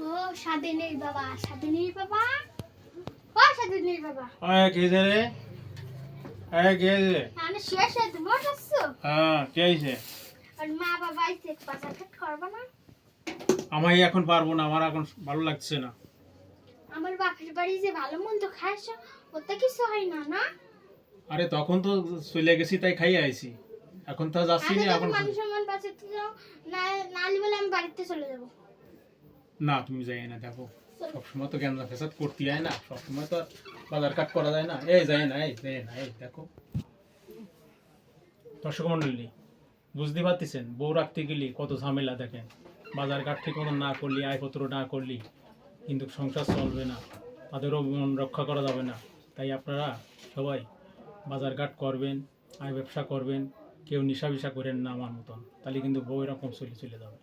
ও স্বাধীনের বাবা, স্বাধীনের বাবা, ও স্বাধীনের বাবা। কে রে? কে রে? আমি শেষ হয়ে তুমি আসছো? কে আইছে? আর মা বাবা আইছে, বাজার ঘাট করবা না? আমি এখন পারবো না, আমার এখন ভালো লাগছে না। আমার বাপের বাড়ি যে ভালো মন্দ খাইছ, ওটা কিছু হয় না না? আরে তখন তো চলে গেছি তাই খাইয়ে আইছি, এখন তো যাচ্ছি আগে না যদি এখন। মান সম্মান বাঁচাতে যাও, না নালি বলে আমি বাড়িতে চলে যাবো। না তুমি যাই না, দেখো সবসময় তো গ্যাঞ্জাম ফেসাদ করতে হয় না, সবসময় তো আর বাজার কাট করা যায় না। এই যাই না, এই যাই না, এই দেখো দর্শক মন্ডলী, বুঝতে পারতেছেন বউ রাখতে গেলে কত ঝামেলা। দেখেন বাজার ঘাট ঠিক মতো না করলি, আয়পত্র না করলি কিন্তু সংসার চলবে না, তাদেরও মন রক্ষা করা যাবে না। তাই আপনারা সবাই বাজার ঘাট করবেন, আয় ব্যবসা করবেন, কেউ নেশা বিষা করেন না আমার মতন, তাহলে কিন্তু বউ এরকম চলে চলে যাবে।